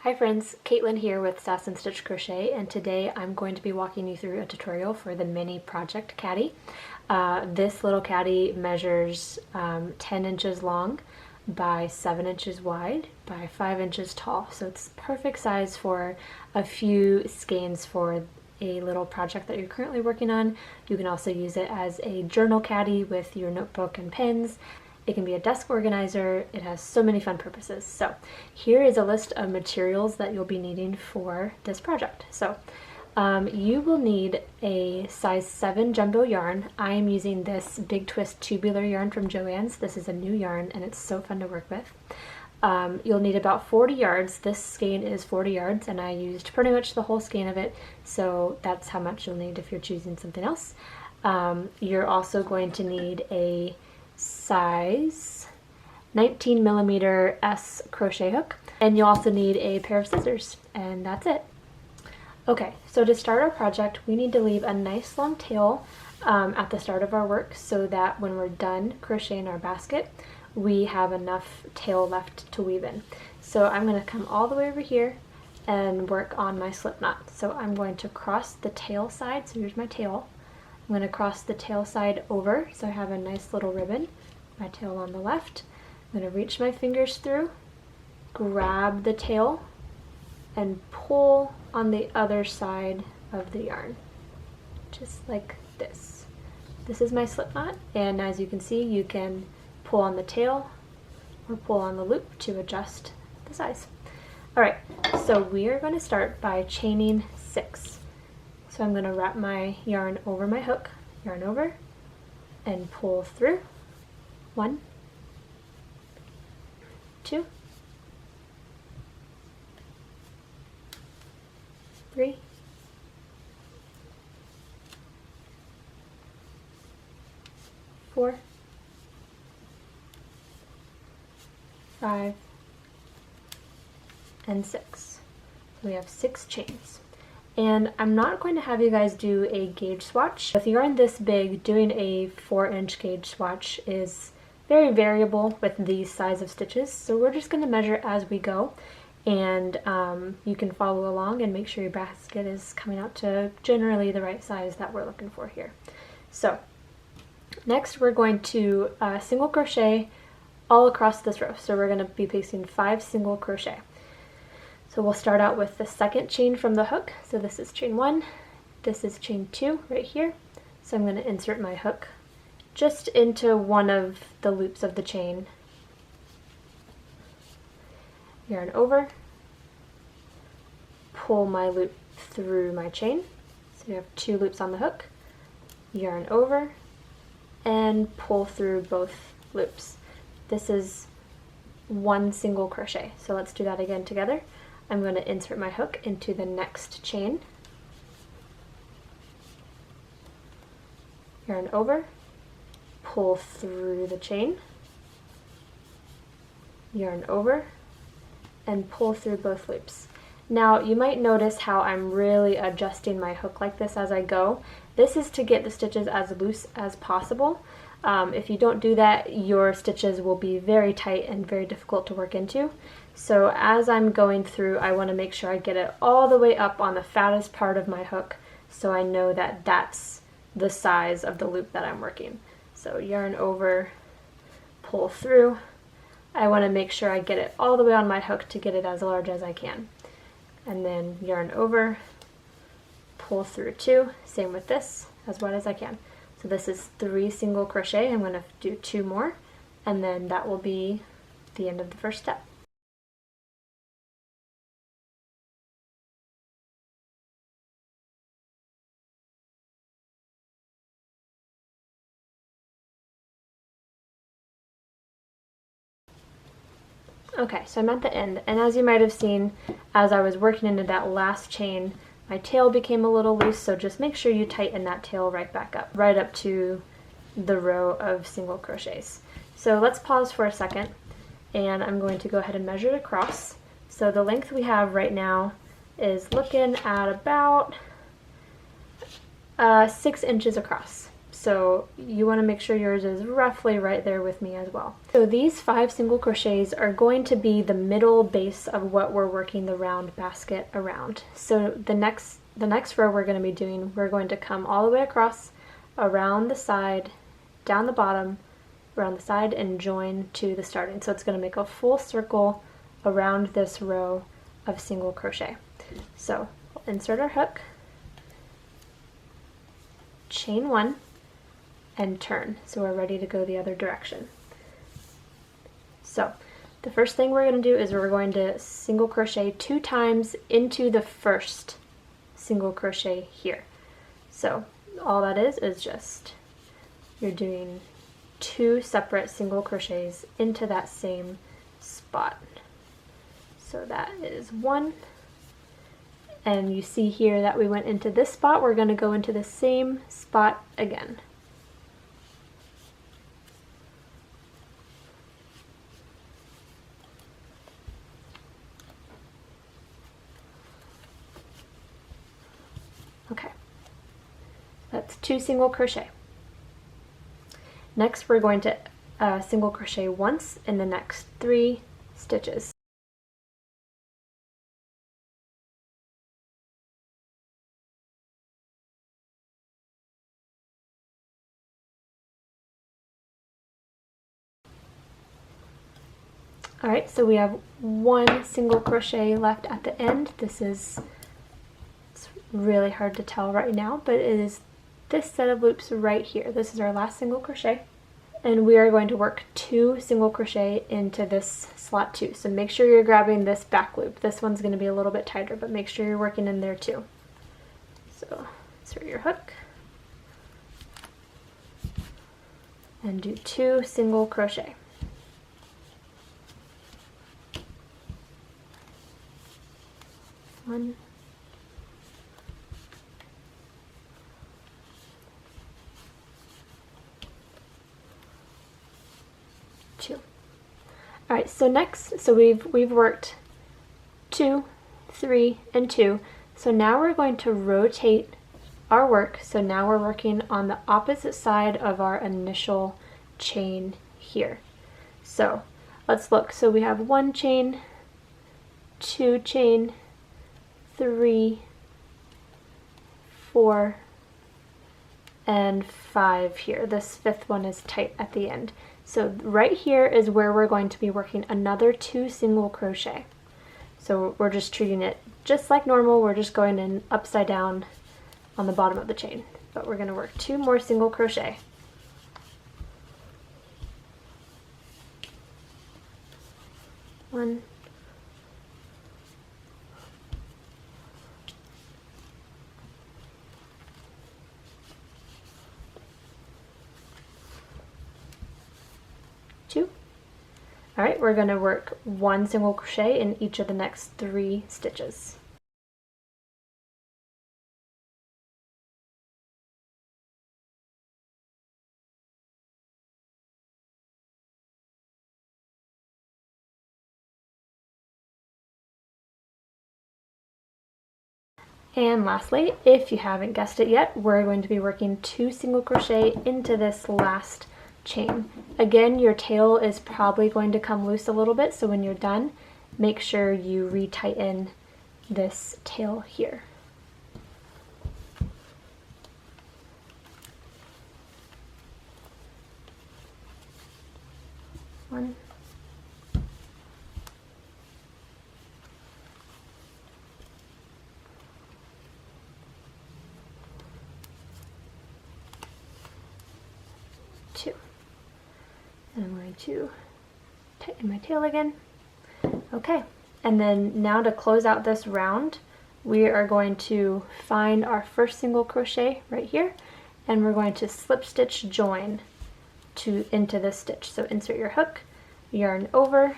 Hi friends, Caitlin here with Sass and Stitch Crochet, and today I'm going to be walking you through a tutorial for the mini project caddy. This little caddy measures 10 inches long by 7 inches wide by 5 inches tall, so it's perfect size for a few skeins for a little project that you're currently working on. You can also use it as a journal caddy with your notebook and pens. It can be a desk organizer. It has so many fun purposes. So here is a list of materials that you'll be needing for this project. So you will need a size 7 jumbo yarn. I am using this Big Twist tubular yarn from Joann's. This is a new yarn and it's so fun to work with. You'll need about 40 yards. This skein is 40 yards and I used pretty much the whole skein of it, so that's how much you'll need if you're choosing something else. You're also going to need a size 19 millimeter S crochet hook, and you'll also need a pair of scissors, and that's it. Okay, so to start our project we need to leave a nice long tail at the start of our work so that when we're done crocheting our basket we have enough tail left to weave in. So I'm going to come all the way over here and work on my slip knot. So I'm going to cross the tail side, so here's my tail. I'm going to cross the tail side over so I have a nice little ribbon, my tail on the left. I'm going to reach my fingers through, grab the tail, and pull on the other side of the yarn, just like this. This is my slip knot, and as you can see you can pull on the tail or pull on the loop to adjust the size. Alright, so we are going to start by chaining 6. So I'm going to wrap my yarn over my hook, yarn over, and pull through. 1, 2, 3, 4, 5, and 6. So we have 6 chains. And I'm not going to have you guys do a gauge swatch. With yarn this big, doing a 4-inch gauge swatch is very variable with these size of stitches. So we're just going to measure as we go, and you can follow along and make sure your basket is coming out to generally the right size that we're looking for here. So next we're going to single crochet all across this row. So we're going to be placing 5 single crochet. So we'll start out with the second chain from the hook. So this is chain 1, this is chain 2 right here. So I'm going to insert my hook just into one of the loops of the chain. Yarn over, pull my loop through my chain. So you have 2 loops on the hook, yarn over, and pull through both loops. This is 1 single crochet. So let's do that again together. I'm going to insert my hook into the next chain, yarn over, pull through the chain, yarn over, and pull through both loops. Now you might notice how I'm really adjusting my hook like this as I go. This is to get the stitches as loose as possible. If you don't do that, your stitches will be very tight and very difficult to work into. So as I'm going through, I want to make sure I get it all the way up on the fattest part of my hook so I know that that's the size of the loop that I'm working. So yarn over, pull through. I want to make sure I get it all the way on my hook to get it as large as I can. And then yarn over, pull through 2, same with this, as wide as I can. So this is 3 single crochet. I'm going to do 2 more, and then that will be the end of the first step. Okay, so I'm at the end, and as you might have seen, as I was working into that last chain, my tail became a little loose, so just make sure you tighten that tail right back up, right up to the row of single crochets. So let's pause for a second, and I'm going to go ahead and measure it across. So the length we have right now is looking at about 6 inches across. So you want to make sure yours is roughly right there with me as well. So these 5 single crochets are going to be the middle base of what we're working the round basket around. So the next row we're going to be doing, we're going to come all the way across, around the side, down the bottom, around the side, and join to the starting. So it's going to make a full circle around this row of single crochet. So we'll insert our hook, chain 1, and turn. So we're ready to go the other direction. So the first thing we're going to do is we're going to single crochet 2 times into the first single crochet here. So all that is just you're doing 2 separate single crochets into that same spot. So that is 1, and you see here that we went into this spot. We're going to go into the same spot again. Okay, that's 2 single crochet. Next we're going to single crochet once in the next 3 stitches. Alright, so we have 1 single crochet left at the end. It's really hard to tell right now, but it is this set of loops right here. This is our last single crochet, and we are going to work 2 single crochet into this slot 2. So make sure you're grabbing this back loop. This one's going to be a little bit tighter, but make sure you're working in there too. So insert your hook and do 2 single crochet. One, 2. Alright, so next, so we've worked 2, 3, and 2. So now we're going to rotate our work. So now we're working on the opposite side of our initial chain here. So let's look. So we have 1 chain, 2 chain, 3, 4, and 5 here. This 5th one is tight at the end. So right here is where we're going to be working another 2 single crochet. So we're just treating it just like normal. We're just going in upside down on the bottom of the chain. But we're going to work 2 more single crochet. One, 2. Alright, we're going to work 1 single crochet in each of the next 3 stitches. And lastly, if you haven't guessed it yet, we're going to be working 2 single crochet into this last chain. Again, your tail is probably going to come loose a little bit, so when you're done, make sure you re-tighten this tail here. One, 2. And I'm going to tighten my tail again. Okay, and then now to close out this round, we are going to find our first single crochet right here, and we're going to slip stitch join into this stitch. So insert your hook, yarn over,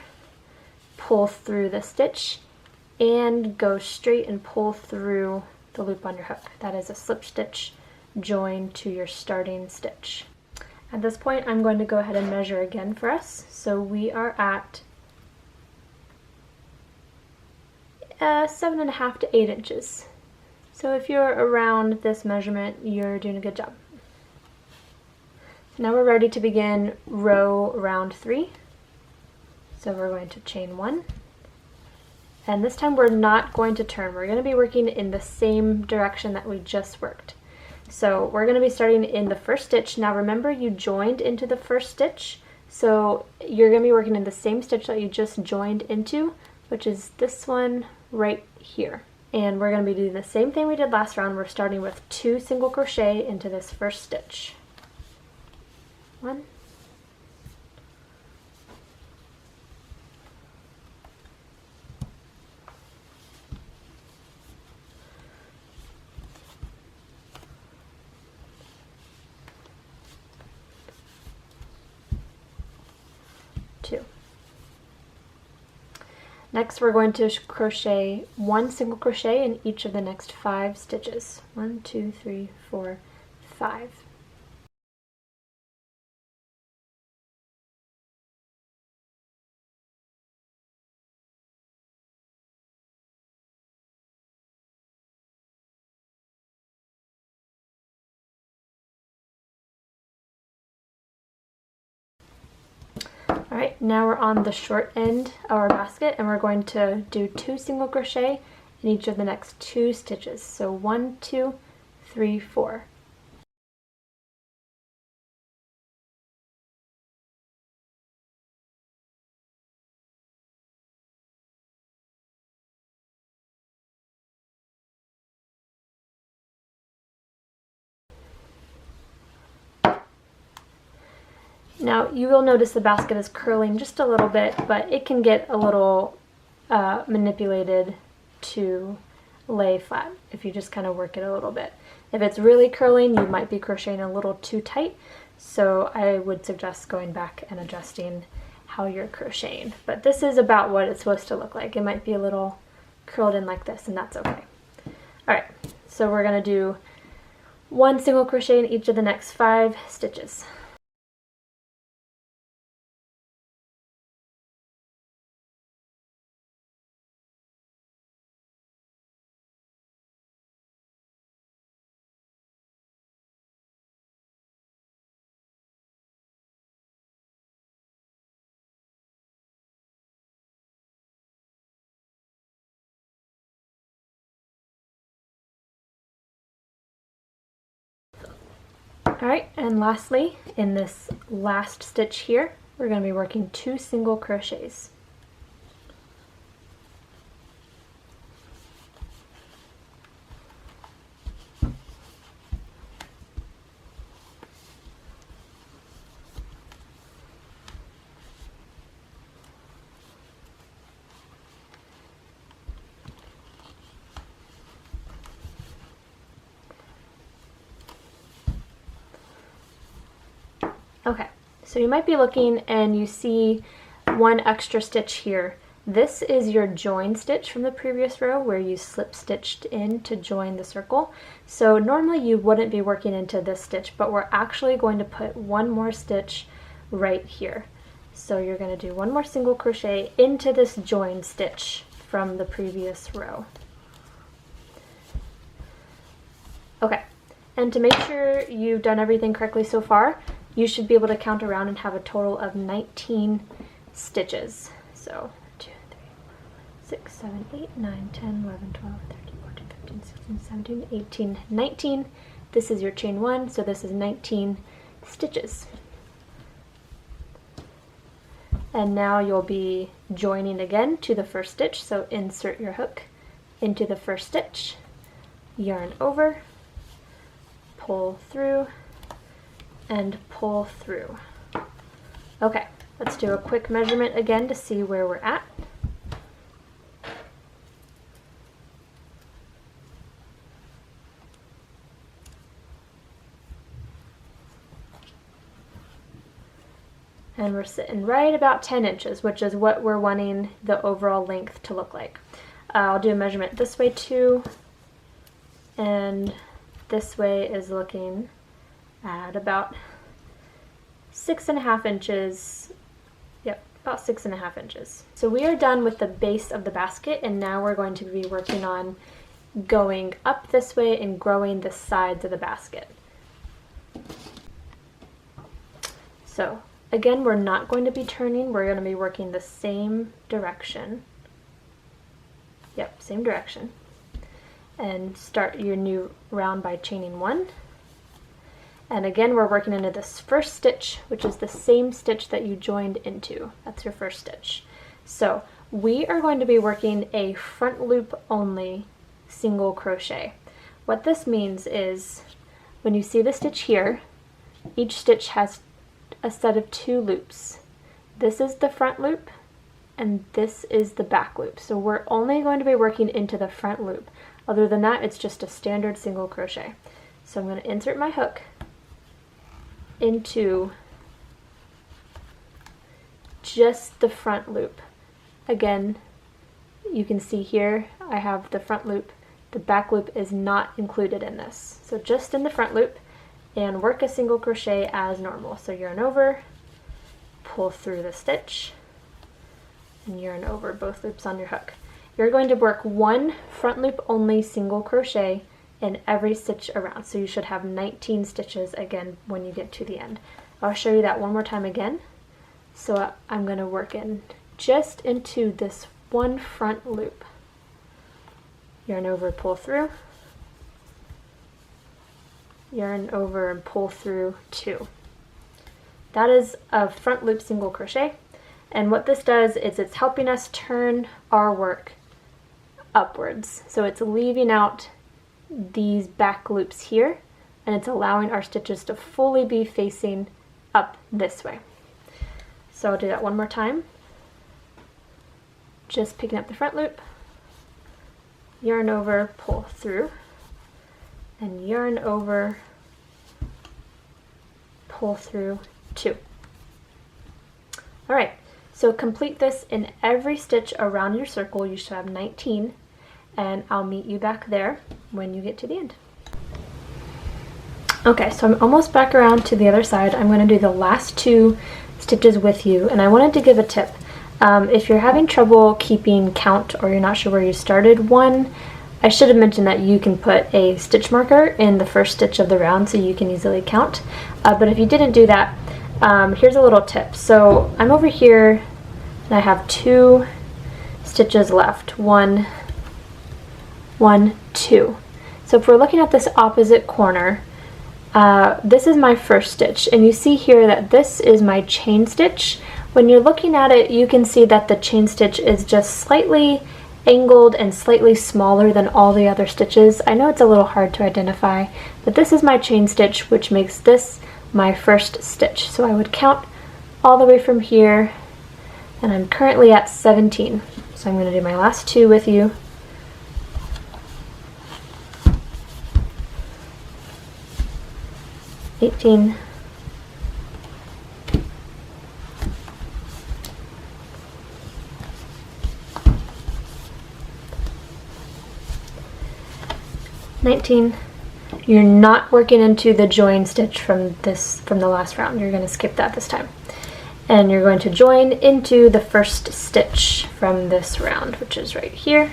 pull through the stitch, and go straight and pull through the loop on your hook. That is a slip stitch join to your starting stitch. At this point, I'm going to go ahead and measure again for us. So we are at 7.5 to 8 inches. So if you're around this measurement, you're doing a good job. Now we're ready to begin row round 3. So we're going to chain 1. And this time we're not going to turn. We're going to be working in the same direction that we just worked. So we're going to be starting in the first stitch. Now remember, you joined into the first stitch, so you're going to be working in the same stitch that you just joined into, which is this one right here. And we're going to be doing the same thing we did last round. We're starting with 2 single crochet into this first stitch. 1, 2. Next we're going to crochet 1 single crochet in each of the next 5 stitches. 1, 2, 3, 4, 5. Alright, now we're on the short end of our basket and we're going to do 2 single crochet in each of the next 2 stitches. So 1, 2, 3, 4. Now you will notice the basket is curling just a little bit, but it can get a little manipulated to lay flat if you just kind of work it a little bit. If it's really curling, you might be crocheting a little too tight, so I would suggest going back and adjusting how you're crocheting. But this is about what it's supposed to look like. It might be a little curled in like this, and that's okay. Alright, so we're going to do 1 single crochet in each of the next 5 stitches. Alright, and lastly, in this last stitch here, we're going to be working 2 single crochets. Okay, so you might be looking and you see 1 extra stitch here. This is your join stitch from the previous row where you slip stitched in to join the circle. So normally you wouldn't be working into this stitch, but we're actually going to put 1 more stitch right here. So you're going to do 1 more single crochet into this join stitch from the previous row. Okay, and to make sure you've done everything correctly so far, you should be able to count around and have a total of 19 stitches. So 2, 3, 4, 6, 7, 8, 9, 10, 11, 12, 13, 14, 15, 16, 17, 18, 19. This is your chain 1, so this is 19 stitches. And now you'll be joining again to the first stitch, so insert your hook into the first stitch, yarn over, pull through, and pull through. Okay, let's do a quick measurement again to see where we're at. And we're sitting right about 10 inches, which is what we're wanting the overall length to look like. I'll do a measurement this way too, and this way is looking at about 6.5 inches. Yep, about 6.5 inches. So we are done with the base of the basket, and now we're going to be working on going up this way and growing the sides of the basket. So again, we're not going to be turning, we're going to be working the same direction. Yep, same direction. And start your new round by chaining 1. And again, we're working into this first stitch, which is the same stitch that you joined into. That's your first stitch. So we are going to be working a front loop only single crochet. What this means is when you see the stitch here, each stitch has a set of 2 loops. This is the front loop and this is the back loop. So we're only going to be working into the front loop. Other than that, it's just a standard single crochet. So I'm going to insert my hook into just the front loop. Again, you can see here I have the front loop. The back loop is not included in this. So just in the front loop, and work a single crochet as normal. So yarn over, pull through the stitch, and yarn over both loops on your hook. You're going to work 1 front loop only single crochet in every stitch around. So you should have 19 stitches again when you get to the end. I'll show you that one more time again. So I'm going to work in just into this 1 front loop. Yarn over, pull through, yarn over and pull through 2. That is a front loop single crochet, and what this does is it's helping us turn our work upwards. So it's leaving out these back loops here, and it's allowing our stitches to fully be facing up this way. So I'll do that one more time. Just picking up the front loop, yarn over, pull through, and yarn over, pull through 2. Alright, so complete this in every stitch around your circle. You should have 19, and I'll meet you back there when you get to the end. Okay, so I'm almost back around to the other side. I'm going to do the last 2 stitches with you, and I wanted to give a tip. If you're having trouble keeping count or you're not sure where you started, I should have mentioned that you can put a stitch marker in the first stitch of the round so you can easily count. But if you didn't do that, here's a little tip. So I'm over here and I have 2 stitches left. 1, 1, 2. So if we're looking at this opposite corner, this is my first stitch, and you see here that this is my chain stitch. When you're looking at it, you can see that the chain stitch is just slightly angled and slightly smaller than all the other stitches. I know it's a little hard to identify, but this is my chain stitch, which makes this my first stitch. So I would count all the way from here, and I'm currently at 17. So I'm going to do my last 2 with you. $18, 19. You're not working into the join stitch from the last round. You're going to skip that this time. And you're going to join into the first stitch from this round, which is right here.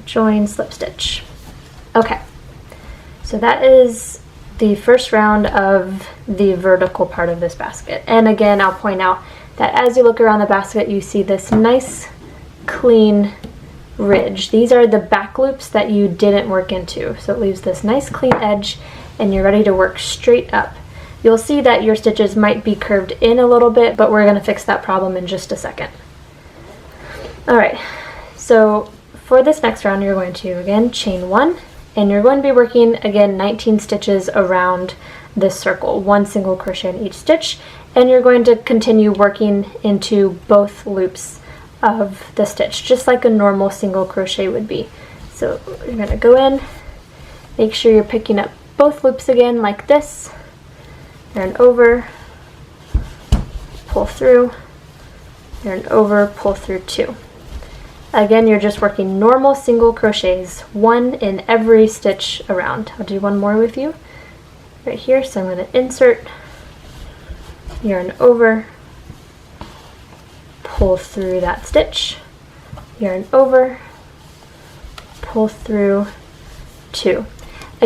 Join, slip stitch. Okay. So that is the first round of the vertical part of this basket. And again, I'll point out that as you look around the basket, you see this nice, clean ridge. These are the back loops that you didn't work into. So it leaves this nice, clean edge, and you're ready to work straight up. You'll see that your stitches might be curved in a little bit, but we're going to fix that problem in just a second. All right, so for this next round, you're going to, again, chain 1. And you're going to be working, again, 19 stitches around this circle, 1 single crochet in each stitch, and you're going to continue working into both loops of the stitch, just like a normal single crochet would be. So you're going to go in, make sure you're picking up both loops again like this, yarn over, pull through, yarn over, pull through 2. Again, you're just working normal single crochets, 1 in every stitch around. I'll do one more with you right here. So I'm going to insert, yarn over, pull through that stitch, yarn over, pull through 2.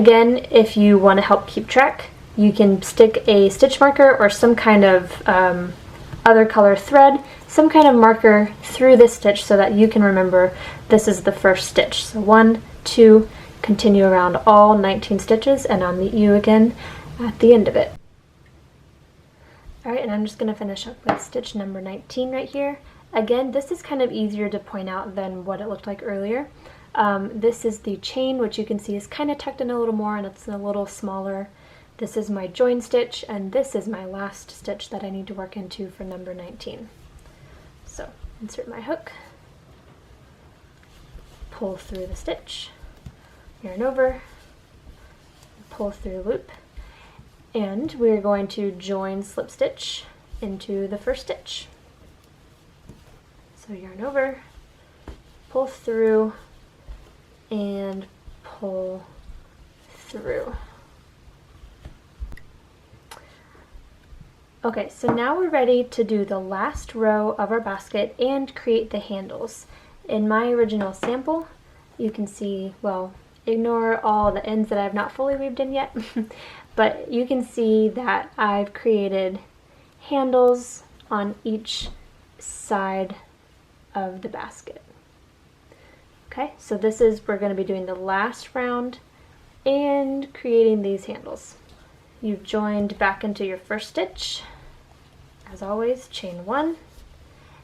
Again, if you want to help keep track, you can stick a stitch marker or some kind of other color thread, some kind of marker through this stitch so that you can remember this is the first stitch. So 1, 2, continue around all 19 stitches, and I'll meet you again at the end of it. Alright, and I'm just going to finish up with stitch number 19 right here. Again, this is kind of easier to point out than what it looked like earlier. This is the chain, which you can see is kind of tucked in a little more and it's a little smaller. This is my join stitch, and this is my last stitch that I need to work into for number 19. So, insert my hook, pull through the stitch, yarn over, pull through the loop, and we're going to join slip stitch into the first stitch. So yarn over, pull through, and pull through. Okay, so now we're ready to do the last row of our basket and create the handles. In my original sample, you can see, well, ignore all the ends that I have not fully weaved in yet, but you can see that I've created handles on each side of the basket. Okay, so this is, we're going to be doing the last round and creating these handles. You've joined back into your first stitch, as always, chain 1,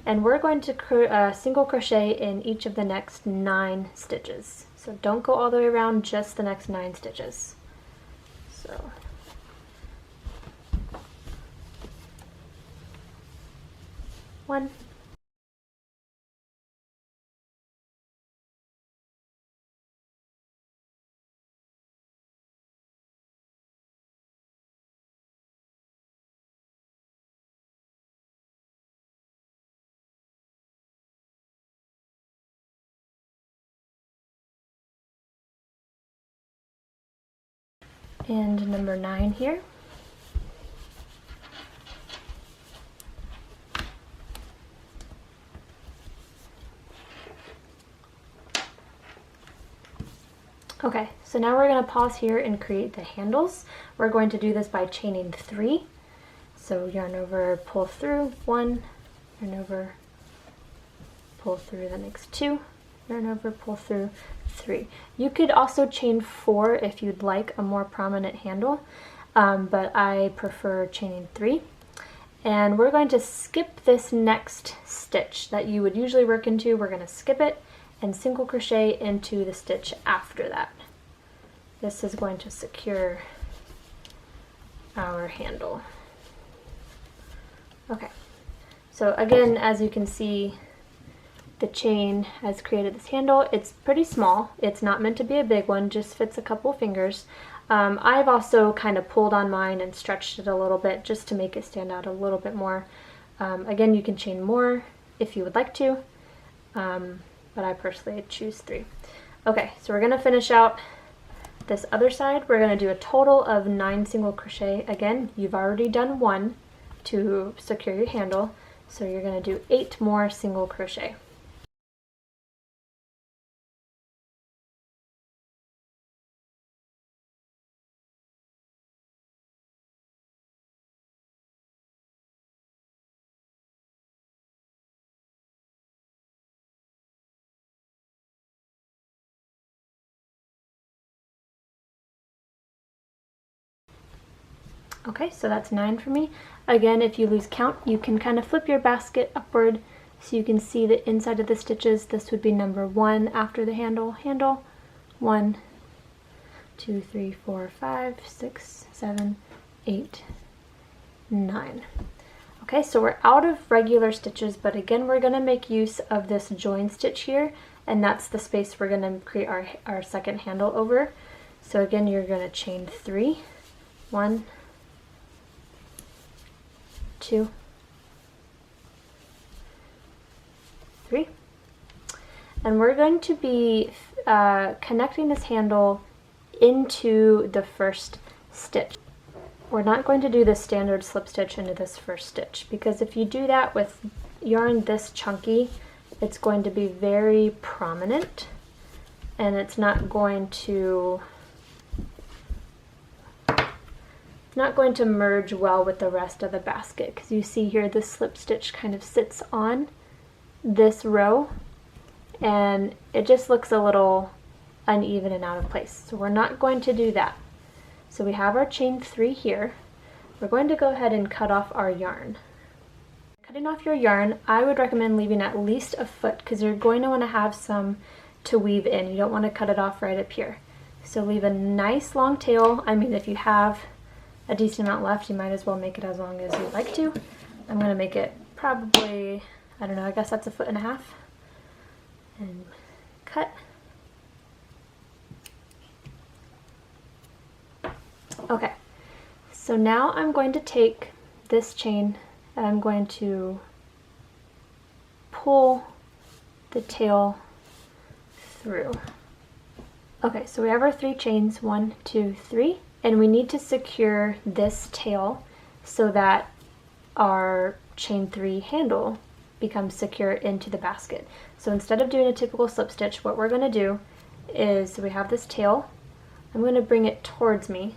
and we're going to single crochet in each of the next 9 stitches. So don't go all the way around, just the next 9 stitches. So one, and number 9 here. Okay, so now we're going to pause here and create the handles. We're going to do this by chaining 3. So yarn over, pull through 1, yarn over, pull through the next 2, yarn over, pull through 3. You could also chain 4 if you'd like a more prominent handle, but I prefer chaining 3. And we're going to skip this next stitch that you would usually work into. We're going to skip it and single crochet into the stitch after that. This is going to secure our handle. Okay, so again, as you can see, the chain has created this handle. It's pretty small. It's not meant to be a big one, just fits a couple fingers. I've also kind of pulled on mine and stretched it a little bit just to make it stand out a little bit more. Again, you can chain more if you would like to, but I personally choose 3. Okay, so we're going to finish out this other side. We're going to do a total of 9 single crochet. Again, you've already done 1 to secure your handle, so you're going to do 8 more single crochet. Okay, so that's 9 for me. Again, if you lose count, you can kind of flip your basket upward so you can see the inside of the stitches. This would be number 1 after the handle. Handle, 1, 2, 3, 4, 5, 6, 7, 8, 9. Okay, so we're out of regular stitches, but again, we're going to make use of this join stitch here, and that's the space we're going to create our second handle over. So again, you're going to chain 3, 1, 2, 3, and we're going to be connecting this handle into the first stitch. We're not going to do the standard slip stitch into this first stitch, because if you do that with yarn this chunky, it's going to be very prominent and it's not going to it's not going to merge well with the rest of the basket, because you see here this slip stitch kind of sits on this row and it just looks a little uneven and out of place. So we're not going to do that. So we have our chain 3 here. We're going to go ahead and cut off our yarn. Cutting off your yarn, I would recommend leaving at least a foot, because you're going to want to have some to weave in. You don't want to cut it off right up here. So leave a nice long tail. I mean, if you have a decent amount left, you might as well make it as long as you'd like to. I'm going to make it probably, I don't know, I guess that's 1.5 feet. And cut. Okay, so now I'm going to take this chain and I'm going to pull the tail through. Okay, so we have our 3 chains, 1, 2, 3, and we need to secure this tail so that our chain 3 handle becomes secure into the basket. So instead of doing a typical slip stitch, what we're going to do is, we have this tail, I'm going to bring it towards me,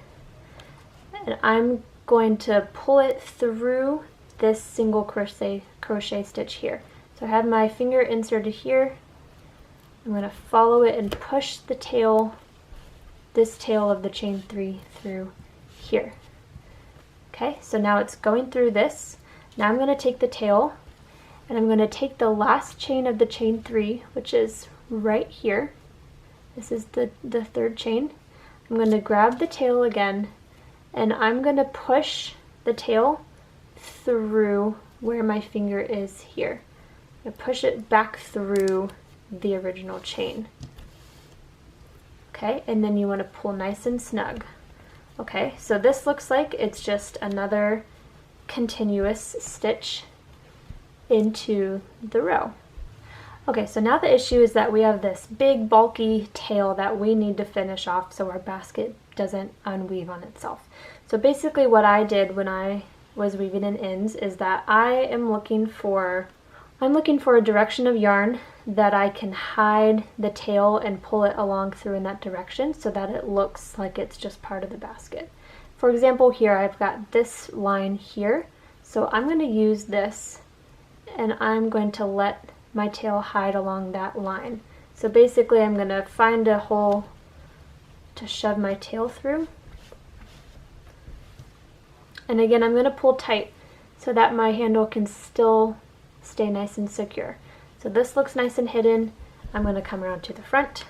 and I'm going to pull it through this single crochet stitch here. So I have my finger inserted here. I'm going to follow it and push the tail, this tail of the chain 3 through here. Okay, so now it's going through this. Now I'm going to take the tail and I'm going to take the last chain of the chain 3, which is right here. This is the 3rd chain. I'm going to grab the tail again and I'm going to push the tail through where my finger is here. I push it back through the original chain. Okay, and then you want to pull nice and snug. Okay, so this looks like it's just another continuous stitch into the row. Okay, so now the issue is that we have this big bulky tail that we need to finish off so our basket doesn't unweave on itself. So basically what I did when I was weaving in ends is that I'm looking for a direction of yarn that I can hide the tail and pull it along through in that direction so that it looks like it's just part of the basket. For example, here I've got this line here, so I'm going to use this and I'm going to let my tail hide along that line. So basically I'm going to find a hole to shove my tail through. And again, I'm going to pull tight so that my handle can still stay nice and secure. So this looks nice and hidden. I'm going to come around to the front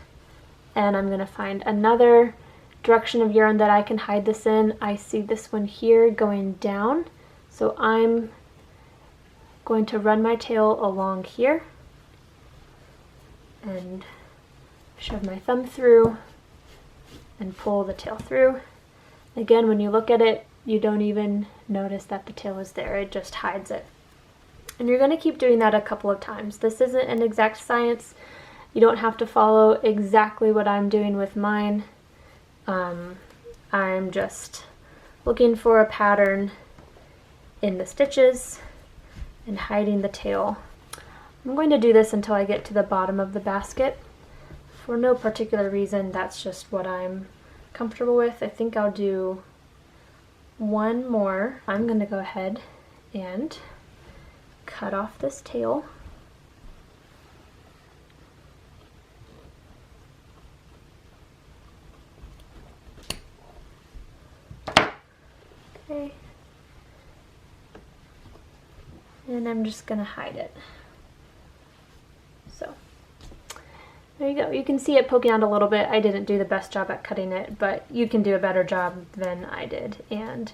and I'm going to find another direction of yarn that I can hide this in. I see this one here going down, so I'm going to run my tail along here and shove my thumb through and pull the tail through. Again, when you look at it, you don't even notice that the tail is there, it just hides it. And you're going to keep doing that a couple of times. This isn't an exact science. You don't have to follow exactly what I'm doing with mine. I'm just looking for a pattern in the stitches and hiding the tail. I'm going to do this until I get to the bottom of the basket. For no particular reason, that's just what I'm comfortable with. I think I'll do one more. I'm going to go ahead and cut off this tail. Okay. And I'm just going to hide it. So, there you go. You can see it poking out a little bit. I didn't do the best job at cutting it, but you can do a better job than I did. And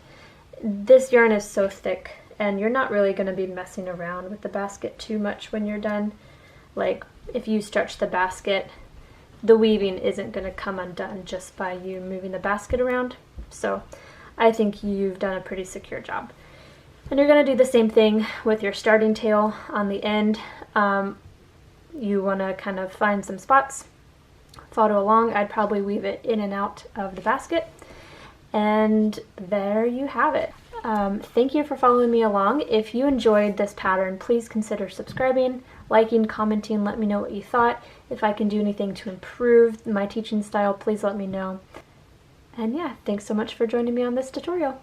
this yarn is so thick, and you're not really going to be messing around with the basket too much when you're done. Like, if you stretch the basket, the weaving isn't going to come undone just by you moving the basket around. So I think you've done a pretty secure job. And you're going to do the same thing with your starting tail on the end. You want to kind of find some spots, follow along. I'd probably weave it in and out of the basket. And there you have it. Thank you for following me along. If you enjoyed this pattern, please consider subscribing, liking, commenting, let me know what you thought. If I can do anything to improve my teaching style, please let me know. And yeah, thanks so much for joining me on this tutorial.